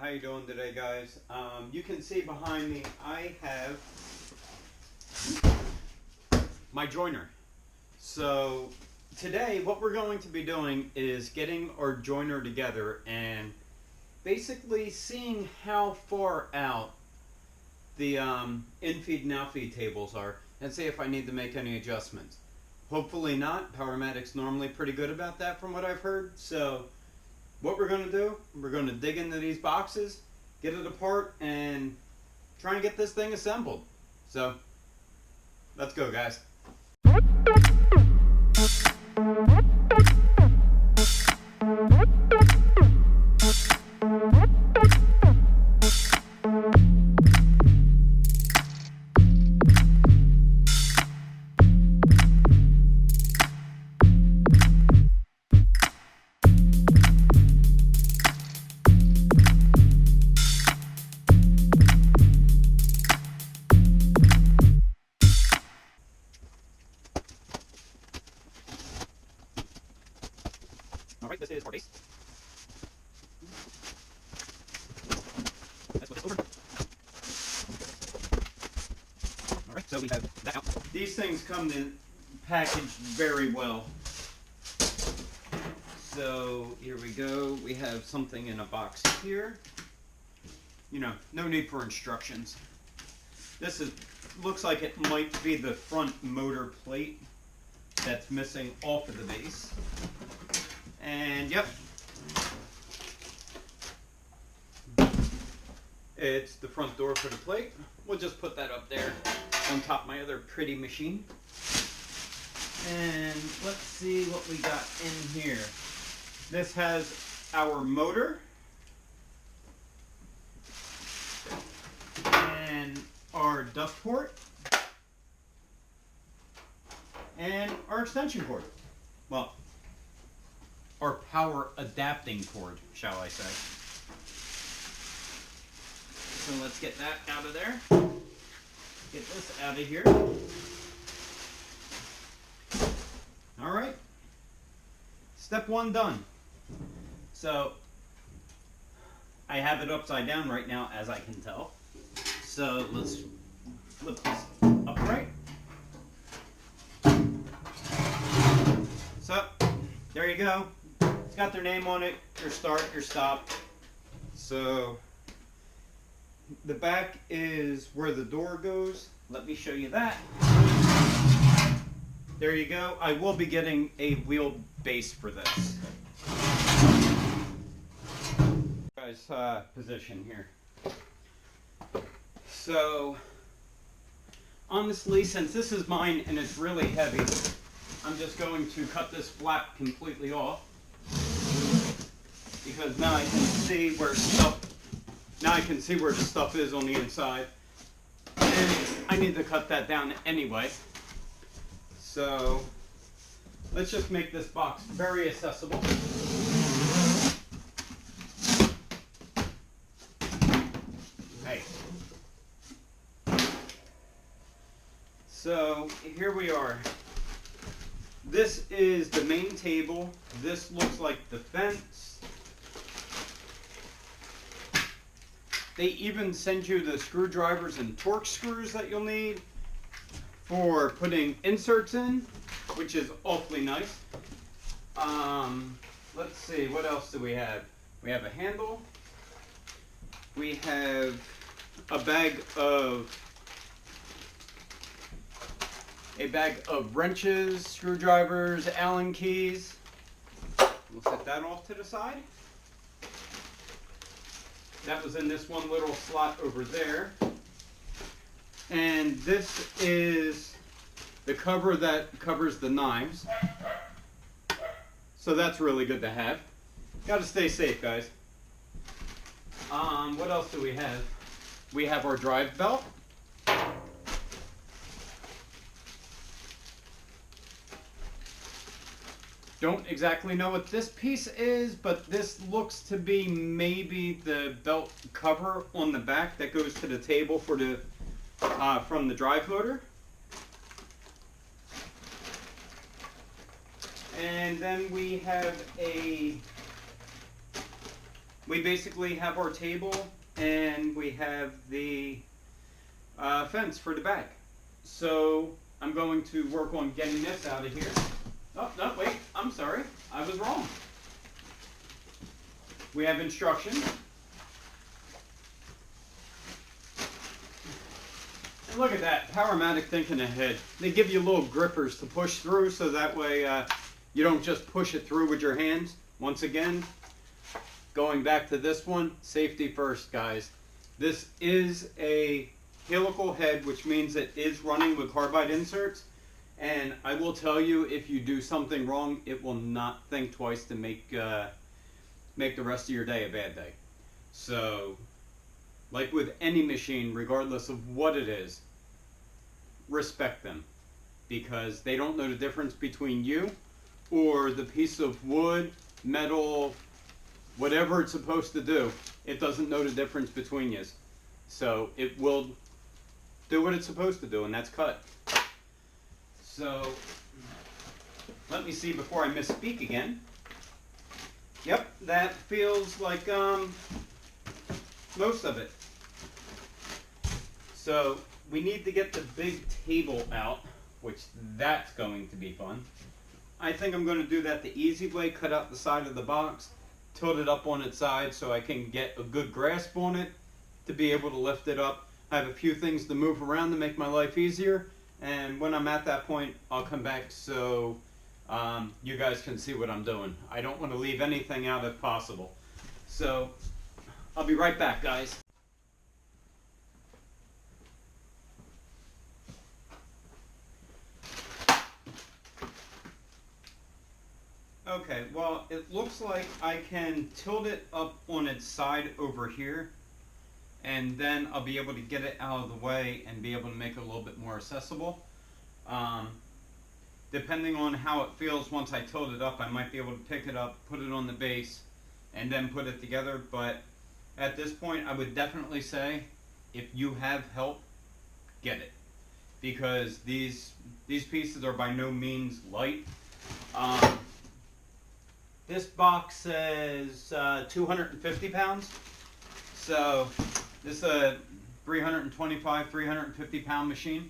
how you doing today, guys? You can see behind me I have my joiner. So today what we're going to be doing is getting our joiner together and basically seeing how far out the in-feed and out-feed tables are and see if I need to make any adjustments. Hopefully not. Powermatic's normally pretty good about that from what I've heard. So what we're going to do, we're going to dig into these boxes, get it apart, and try and get this thing assembled. So let's go, guys. Alright, this is our base. Let's put this over. Alright, so we have that out. These things come in packaged very well. So here we go. We have something in a box here. You know, no need for instructions. This looks like it might be the front motor plate that's missing off of the base. And yep, it's the front door for the plate. We'll just put that up there on top of my other pretty machine. And let's see what we got in here. This has our motor and our dust port and our extension cord. Well, our power adapting cord, shall I say. So let's get that out of there. Get this out of here. All right. Step one done. So I have it upside down right now, as I can tell. So let's flip this upright. So there you go. It's got their name on it, your start, your stop. So the back is where the door goes. Let me show you that. There you go. I will be getting a wheel base for this. Guys, position here. So honestly, since this is mine and it's really heavy, I'm just going to cut this flap completely off. Because now I can see where the stuff is on the inside. And I need to cut that down anyway. So let's just make this box very accessible. Hey. So here we are. This is the main table. This looks like the fence. They even send you the screwdrivers and torque screws that you'll need for putting inserts in, which is awfully nice. Let's see, what else do we have? We have a handle. We have a bag of wrenches, screwdrivers, Allen keys. We'll set that off to the side. That was in this one little slot over there. And this is the cover that covers the knives. So that's really good to have. Gotta stay safe, guys. What else do we have? We have our drive belt. Don't exactly know what this piece is, but this looks to be maybe the belt cover on the back that goes to the table for the from the drive motor. And then we have a we basically have our table and we have the fence for the back. So I'm going to work on getting this out of here. Oh, no, wait, I'm sorry. I was wrong. We have instructions. And look at that, Powermatic thinking ahead. They give you little grippers to push through so that way you don't just push it through with your hands. Once again, going back to this one, safety first, guys. This is a helical head, which means it is running with carbide inserts. And I will tell you, if you do something wrong, it will not think twice to make the rest of your day a bad day. So, like with any machine, regardless of what it is, respect them. Because they don't know the difference between you or the piece of wood, metal, whatever it's supposed to do. It doesn't know the difference between you. So, it will do what it's supposed to do, and that's cut. So, let me see before I misspeak again. Yep, that feels like most of it. So, we need to get the big table out, which that's going to be fun. I think I'm going to do that the easy way, cut out the side of the box, tilt it up on its side so I can get a good grasp on it to be able to lift it up. I have a few things to move around to make my life easier. And when I'm at that point, I'll come back so you guys can see what I'm doing. I don't want to leave anything out if possible. So, I'll be right back, guys. Okay, well, it looks like I can tilt it up on its side over here. And then I'll be able to get it out of the way and be able to make it a little bit more accessible. Depending on how it feels once I tilt it up, I might be able to pick it up, put it on the base, and then put it together. But at this point, I would definitely say, if you have help, get it. Because these pieces are by no means light. This box says 250 pounds. So, this is a 325, 350 pound machine.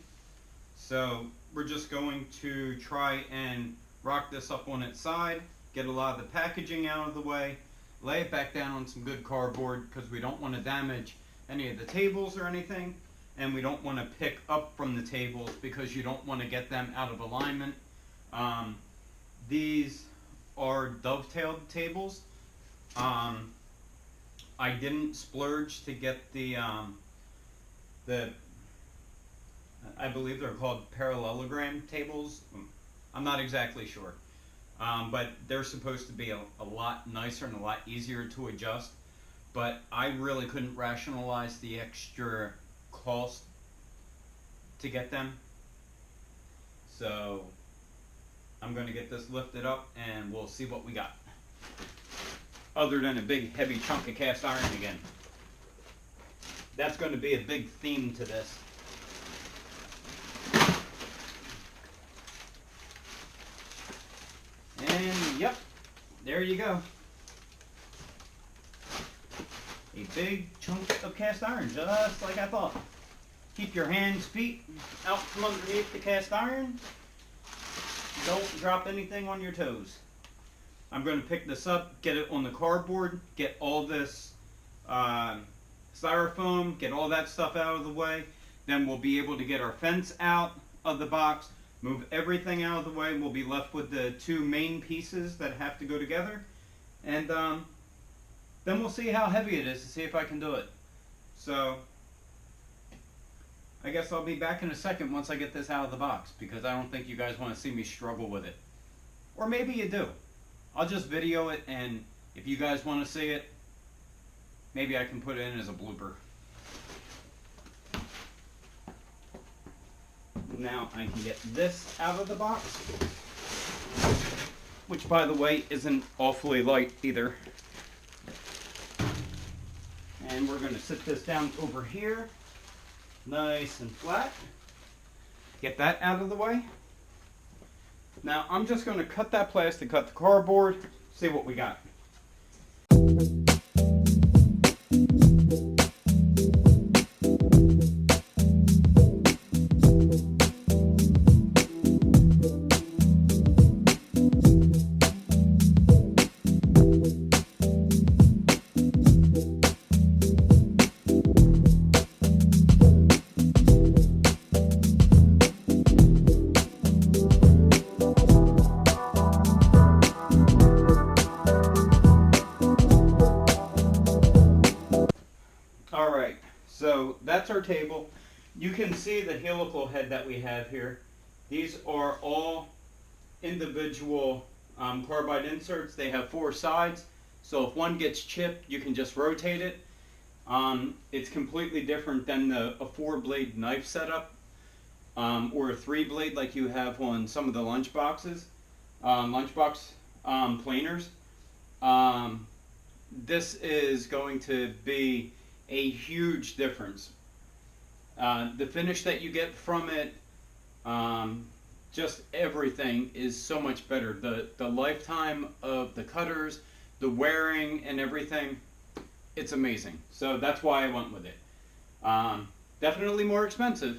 So we're just going to try and rock this up on its side, get a lot of the packaging out of the way, lay it back down on some good cardboard because we don't want to damage any of the tables or anything, and we don't want to pick up from the tables because you don't want to get them out of alignment. These are dovetailed tables. I didn't splurge to get the I believe they're called parallelogram tables. I'm not exactly sure. But they're supposed to be a lot nicer and a lot easier to adjust. But I really couldn't rationalize the extra cost to get them. So I'm going to get this lifted up and we'll see what we got. Other than a big heavy chunk of cast iron again. That's going to be a big theme to this. And yep, there you go. A big chunk of cast iron, just like I thought. Keep your hands, feet out from underneath the cast iron. Don't drop anything on your toes. I'm going to pick this up, get it on the cardboard, get all this styrofoam, get all that stuff out of the way. Then we'll be able to get our fence out of the box, move everything out of the way. We'll be left with the two main pieces that have to go together. And then we'll see how heavy it is to see if I can do it. So, I guess I'll be back in a second once I get this out of the box, because I don't think you guys want to see me struggle with it. Or maybe you do. I'll just video it, and if you guys want to see it, maybe I can put it in as a blooper. Now I can get this out of the box, which by the way isn't awfully light either. And we're going to sit this down over here, nice and flat. Get that out of the way. Now I'm just going to cut that plastic, cut the cardboard, see what we got. So that's our table. You can see the helical head that we have here. These are all individual carbide inserts. They have 4 sides. So if one gets chipped, you can just rotate it. It's completely different than a 4-blade knife setup or a 3-blade like you have on some of the lunchbox planers. This is going to be a huge difference. The finish that you get from it, just everything is so much better. The lifetime of the cutters, the wearing and everything, it's amazing. So that's why I went with it. Definitely more expensive,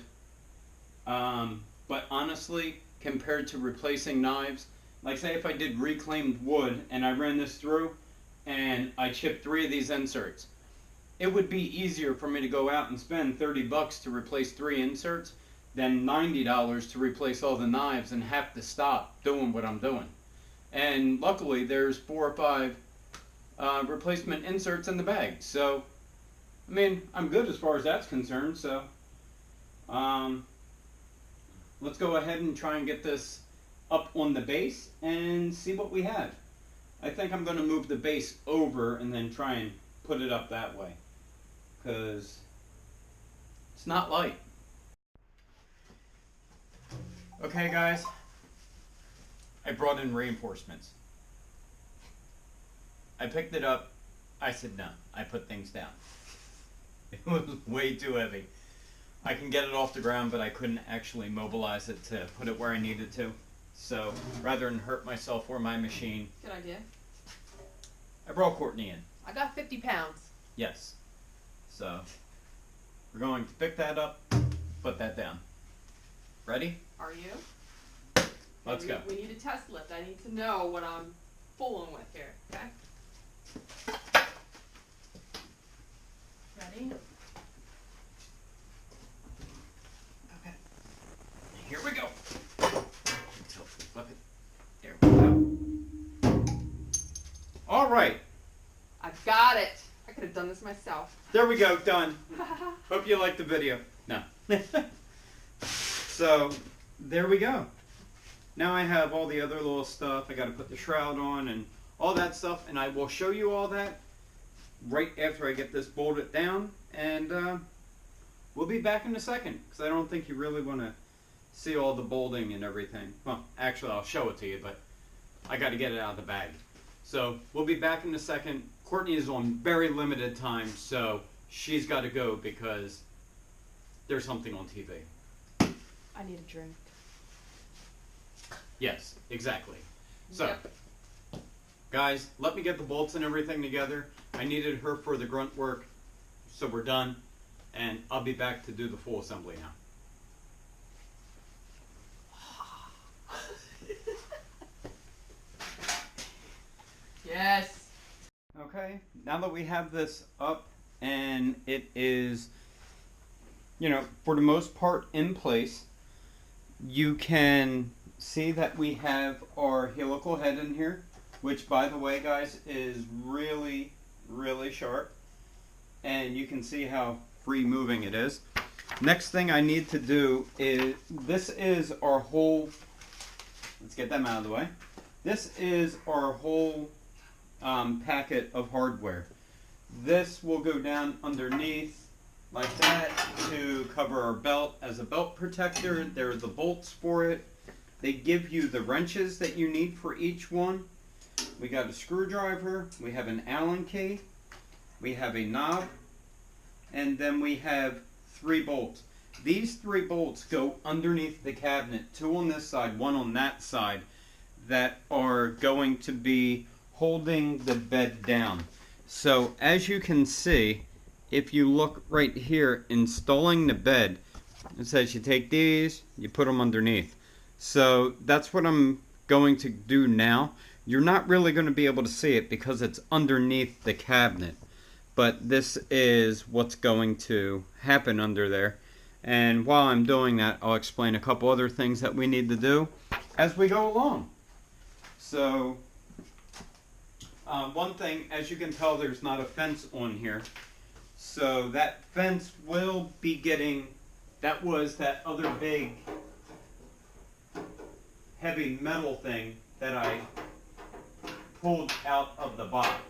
but honestly, compared to replacing knives, like say if I did reclaimed wood and I ran this through and I chipped 3 of these inserts, it would be easier for me to go out and spend $30 to replace 3 inserts than $90 to replace all the knives and have to stop doing what I'm doing. And luckily there's 4 or 5 replacement inserts in the bag. So, I mean, I'm good as far as that's concerned. So, let's go ahead and try and get this up on the base and see what we have. I think I'm going to move the base over and then try and put it up that way, because it's not light. Okay guys, I brought in reinforcements. I picked it up, I said no, I put things down. It was way too heavy. I can get it off the ground, but I couldn't actually mobilize it to put it where I needed to. So rather than hurt myself or my machine, good idea. I brought Courtney in. I got 50 pounds. Yes. So we're going to pick that up, put that down. Ready? Are you? Let's go. We need a test lift. I need to know what I'm fooling with here, okay? Ready? Okay. Here we go. Flip it. There we go. All right. I've got it. I could have done this myself. There we go. Done. Hope you liked the video. No. So, there we go. Now I have all the other little stuff. I got to put the shroud on and all that stuff, and I will show you all that right after I get this bolted down, and we'll be back in a second, because I don't think you really want to see all the bolting and everything. Well, actually I'll show it to you, but I got to get it out of the bag. So we'll be back in a second. Courtney is on very limited time, so she's got to go because there's something on TV. I need a drink. Yes, exactly. So, yep. Guys, let me get the bolts and everything together. I needed her for the grunt work, so we're done. And I'll be back to do the full assembly now. Yes. Okay, now that we have this up and it is, you know, for the most part in place, you can see that we have our helical head in here, which by the way guys is really, really sharp, and you can see how free moving it is. Next thing I need to do is, this is our whole, let's get them out of the way. This is our whole packet of hardware. This will go down underneath like that to cover our belt as a belt protector. There are the bolts for it. They give you the wrenches that you need for each one. We got a screwdriver, we have an Allen key, we have a knob, and then we have 3 bolts. These 3 bolts go underneath the cabinet, 2 on this side, 1 on that side, that are going to be holding the bed down. So as you can see, if you look right here, installing the bed, it says you take these, you put them underneath. So that's what I'm going to do now. You're not really going to be able to see it because it's underneath the cabinet, but this is what's going to happen under there. And while I'm doing that, I'll explain a couple other things that we need to do as we go along. So one thing, as you can tell, there's not a fence on here. So that fence will be getting, that was that other big heavy metal thing that I pulled out of the box.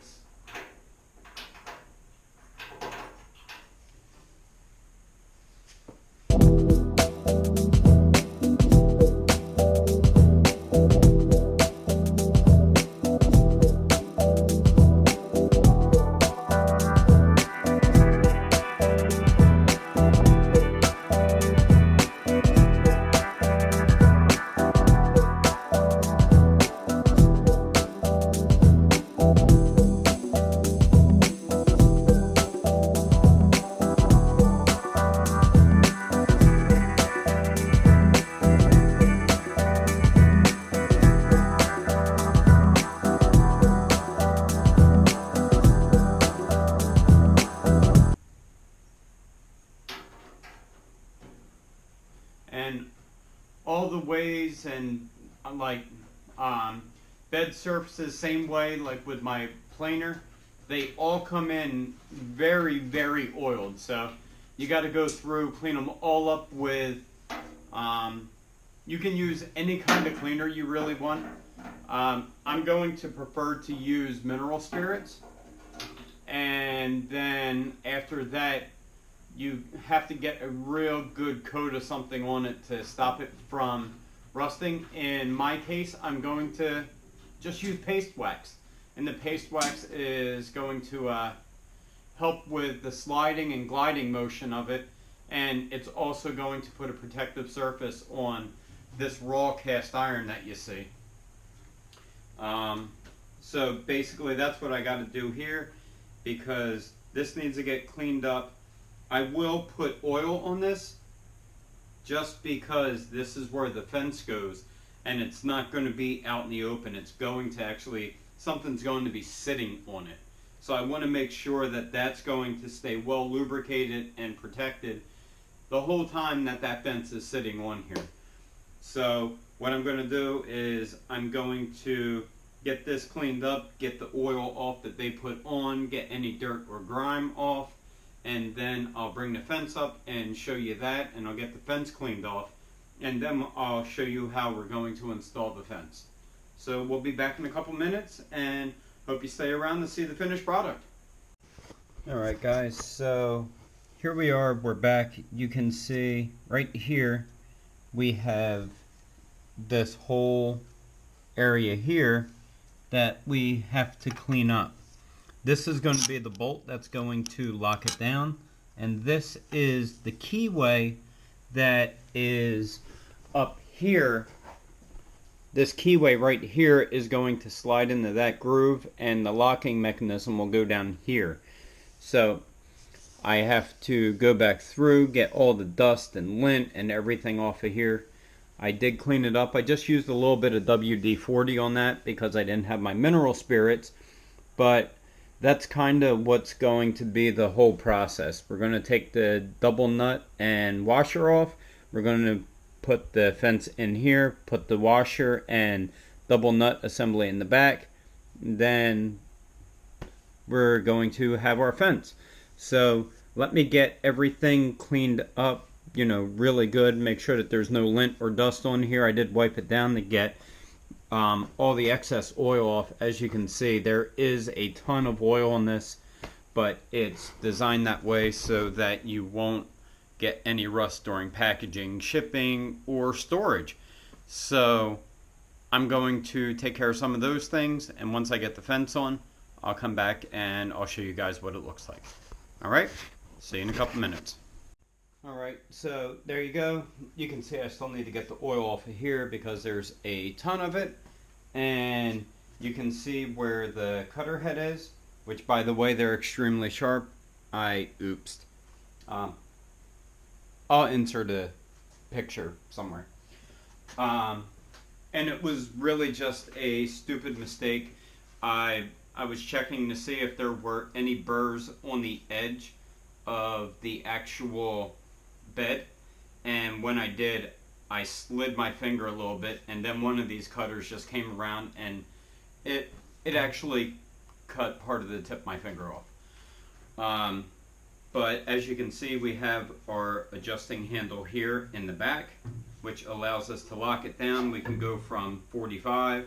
And all the ways and like bed surfaces, same way like with my planer, they all come in very, very oiled. So you got to go through, clean them all up with, you can use any kind of cleaner you really want. I'm going to prefer to use mineral spirits. And then after that, you have to get a real good coat of something on it to stop it from rusting. In my case, I'm going to just use paste wax. And the paste wax is going to help with the sliding and gliding motion of it. And it's also going to put a protective surface on this raw cast iron that you see. So basically that's what I got to do here, because this needs to get cleaned up. I will put oil on this just because this is where the fence goes, and it's not going to be out in the open. It's going to actually, something's going to be sitting on it. So I want to make sure that that's going to stay well lubricated and protected the whole time that that fence is sitting on here. So what I'm going to do is I'm going to get this cleaned up, get the oil off that they put on, get any dirt or grime off, and then I'll bring the fence up and show you that, and I'll get the fence cleaned off, and then I'll show you how we're going to install the fence. So we'll be back in a couple minutes, and hope you stay around to see the finished product. Alright guys, so here we are, we're back. You can see right here we have this whole area here that we have to clean up. This is going to be the bolt that's going to lock it down, and this is the keyway that is up here. This keyway right here is going to slide into that groove, and the locking mechanism will go down here. So I have to go back through, get all the dust and lint and everything off of here. I did clean it up. I just used a little bit of WD-40 on that because I didn't have my mineral spirits, but that's kind of what's going to be the whole process. We're going to take the double nut and washer off. We're going to put the fence in here, put the washer and double nut assembly in the back. Then we're going to have our fence. So let me get everything cleaned up, you know, really good. Make sure that there's no lint or dust on here. I did wipe it down to get all the excess oil off. As you can see, there is a ton of oil on this, but it's designed that way so that you won't get any rust during packaging, shipping, or storage. So I'm going to take care of some of those things, and once I get the fence on, I'll come back and I'll show you guys what it looks like. Alright, see you in a couple minutes. Alright, so there you go. You can see I still need to get the oil off of here because there's a ton of it. And you can see where the cutter head is, which by the way, they're extremely sharp. Oops. I'll insert a picture somewhere. And it was really just a stupid mistake. I was checking to see if there were any burrs on the edge of the actual bed, and when I did, I slid my finger a little bit, and then one of these cutters just came around and it actually cut part of the tip of my finger off. But as you can see, we have our adjusting handle here in the back, which allows us to lock it down. We can go from 45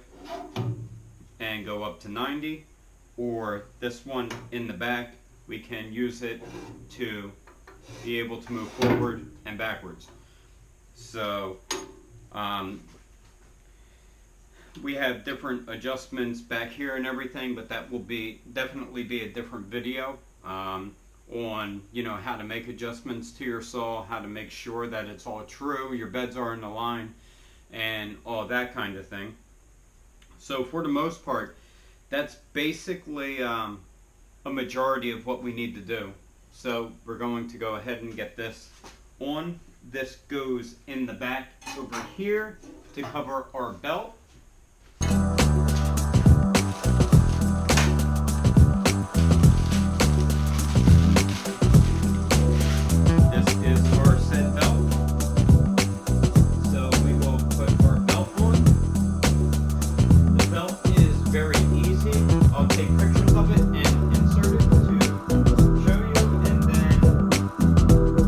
and go up to 90, or this one in the back, we can use it to be able to move forward and backwards. So we have different adjustments back here and everything, but that will definitely be a different video on how to make adjustments to your saw, how to make sure that it's all true, your beds are in the line, and all that kind of thing. So for the most part, that's basically a majority of what we need to do. So we're going to go ahead and get this on. This goes in the back over here to cover our belt. This is our set belt. So we will put our belt on. The belt is very easy. I'll take pictures of it and insert it to show you, and then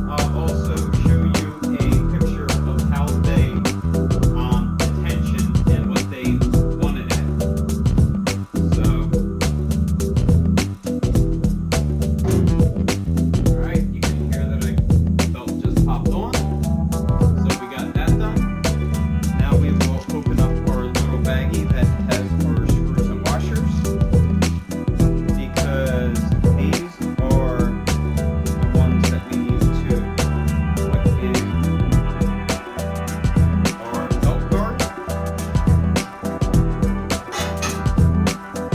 I'll also show you a picture of how they attention and what they want it at. So, alright, you can hear that the belt just popped on. So we got that done. Now we will open up our little baggie that has our screws and washers, because these are the ones that we need to put in our belt guard.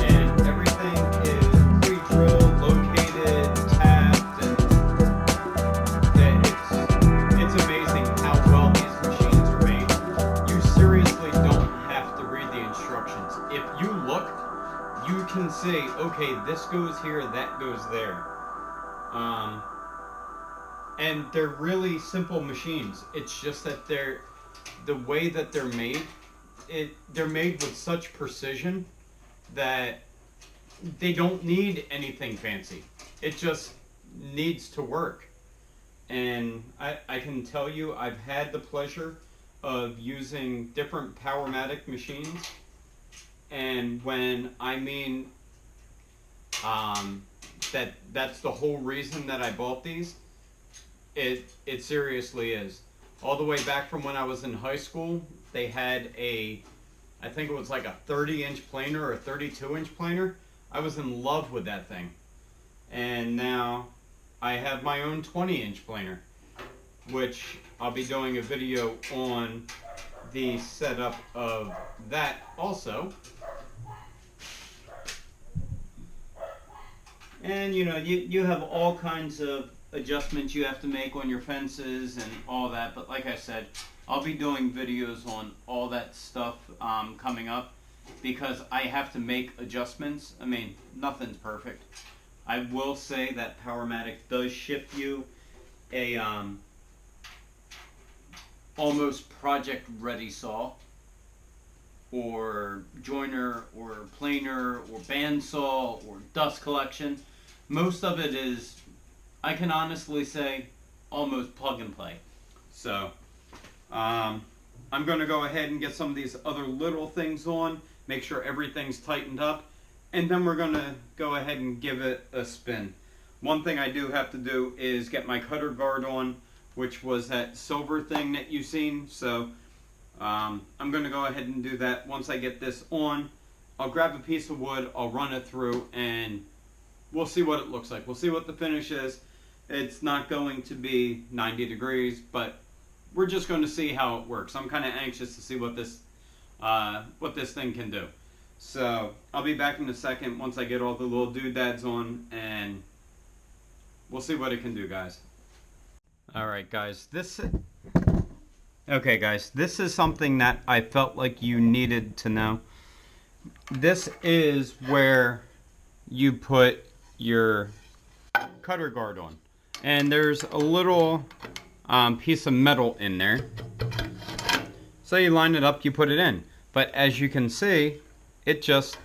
And everything is pre-drilled, located, tapped, and it's amazing how well these machines are made. You seriously don't have to read the instructions. If you look, you can say, okay, this goes here, that goes there. And they're really simple machines. It's just that the way that they're made, they're made with such precision that they don't need anything fancy. It just needs to work. And I can tell you, I've had the pleasure of using different Powermatic machines, and when I mean that's the whole reason that I bought these, it seriously is. All the way back from when I was in high school, they had I think it was like a 30-inch planer or a 32-inch planer. I was in love with that thing. And now I have my own 20-inch planer, which I'll be doing a video on the setup of that also. And you have all kinds of adjustments you have to make on your fences and all that, but like I said, I'll be doing videos on all that stuff coming up, because I have to make adjustments. I mean, nothing's perfect. I will say that Powermatic does ship you a almost project ready saw, or joiner, or planer, or bandsaw, or dust collection. Most of it is, I can honestly say, almost plug and play. So I'm going to go ahead and get some of these other little things on, make sure everything's tightened up, and then we're going to go ahead and give it a spin. One thing I do have to do is get my cutter guard on, which was that silver thing that you've seen. So I'm going to go ahead and do that. Once I get this on, I'll grab a piece of wood, I'll run it through, and we'll see what it looks like. We'll see what the finish is. It's not going to be 90 degrees, but we're just going to see how it works. I'm kind of anxious to see what this thing can do. So I'll be back in a second once I get all the little doodads on, and we'll see what it can do, guys. Alright guys, okay guys, this is something that I felt like you needed to know. This is where you put your cutter guard on, and there's a little piece of metal in there. So you line it up, you put it in, but as you can see, it just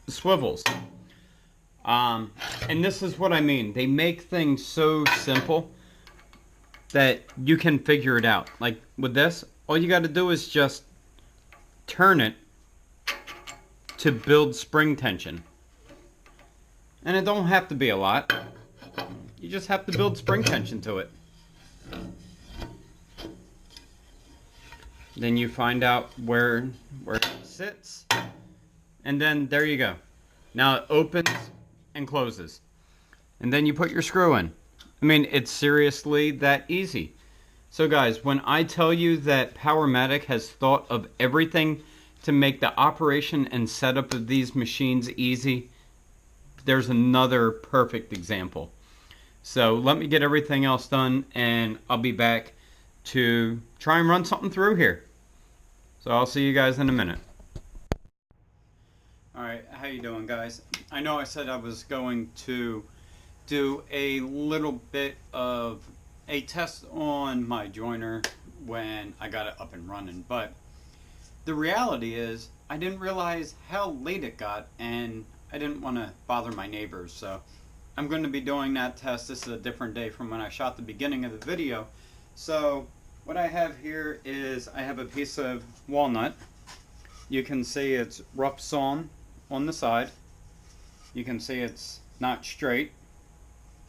swivels. And this is what I mean. They make things so simple that you can figure it out. Like with this, all you got to do is just turn it to build spring tension. And it don't have to be a lot. You just have to build spring tension to it. Then you find out where it sits. And then there you go. Now it opens and closes. And then you put your screw in. I mean, it's seriously that easy. So guys, when I tell you that Powermatic has thought of everything to make the operation and setup of these machines easy, there's another perfect example. So let me get everything else done and I'll be back to try and run something through here. So I'll see you guys in a minute. Alright, how you doing guys? I know I said I was going to do a little bit of a test on my joiner when I got it up and running, but the reality is I didn't realize how late it got and I didn't want to bother my neighbors, so I'm going to be doing that test. This is a different day from when I shot the beginning of the video. So what I have here is I have a piece of walnut. You can see it's rough sawn on the side. You can see it's not straight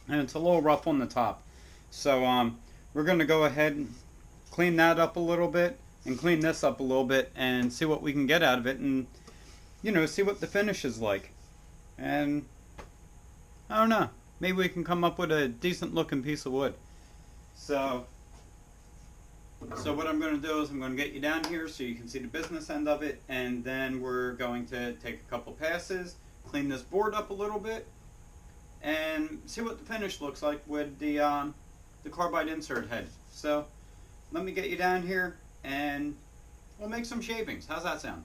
and it's a little rough on the top. So we're going to go ahead and clean that up a little bit and clean this up a little bit and see what we can get out of it and, you know, see what the finish is like. And I don't know, maybe we can come up with a decent looking piece of wood. So what I'm going to do is I'm going to get you down here so you can see the business end of it, and then we're going to take a couple passes, clean this board up a little bit, and see what the finish looks like with the carbide insert head. So let me get you down here and we'll make some shavings. How's that sound?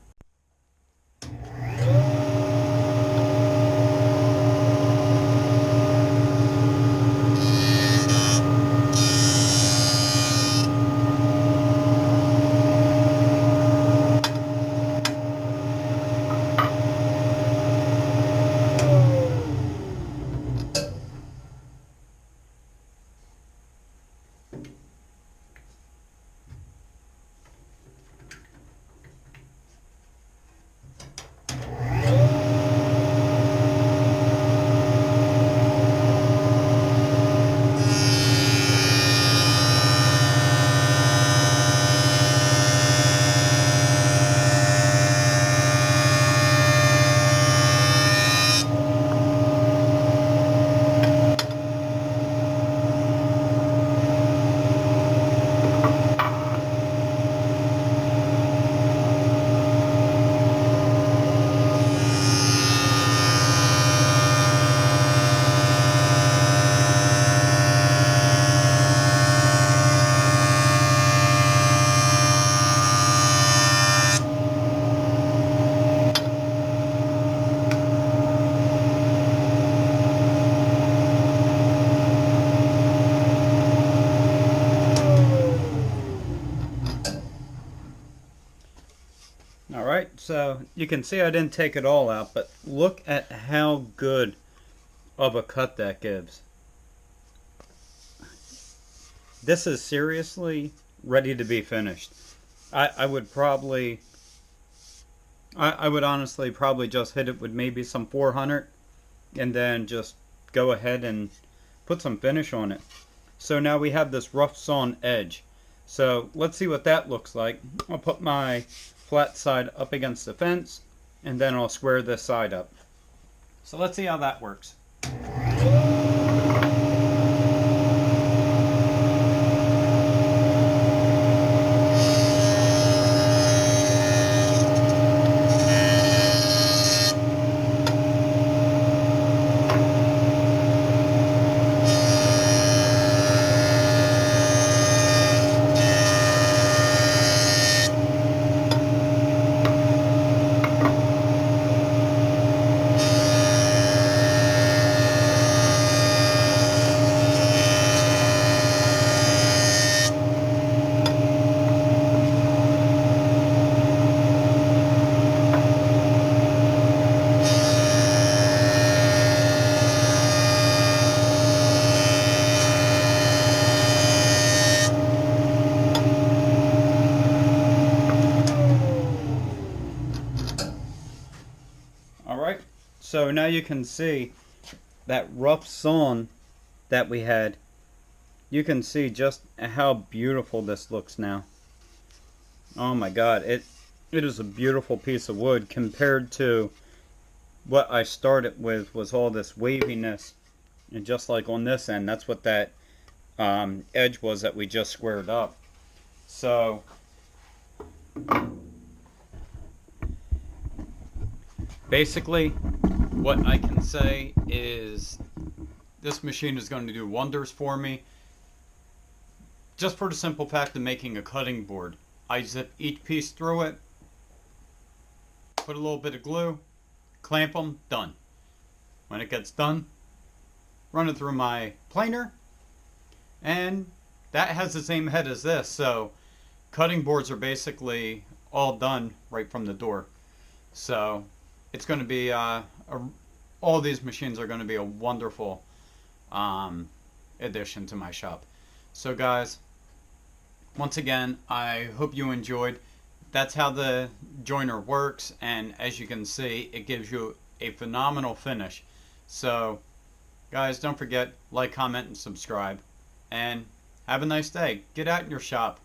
Alright, so you can see I didn't take it all out, but look at how good of a cut that gives. This is seriously ready to be finished. I would honestly probably just hit it with maybe some 400 and then just go ahead and put some finish on it. So now we have this rough sawn edge. So let's see what that looks like. I'll put my flat side up against the fence and then I'll square this side up. So let's see how that works. So now you can see that rough sawn that we had. You can see just how beautiful this looks now. Oh my god, it is a beautiful piece of wood compared to what I started with was all this waviness. And just like on this end, that's what that edge was that we just squared up. So basically what I can say is this machine is going to do wonders for me, just for the simple fact of making a cutting board. I zip each piece through it, put a little bit of glue, clamp them, done. When it gets done, run it through my planer, and that has the same head as this, so cutting boards are basically all done right from the door. So it's going to be all these machines are going to be a wonderful addition to my shop. So guys, once again, I hope you enjoyed. That's how the joiner works, and as you can see, it gives you a phenomenal finish. So guys, don't forget, like, comment, and subscribe, and have a nice day. Get out in your shop.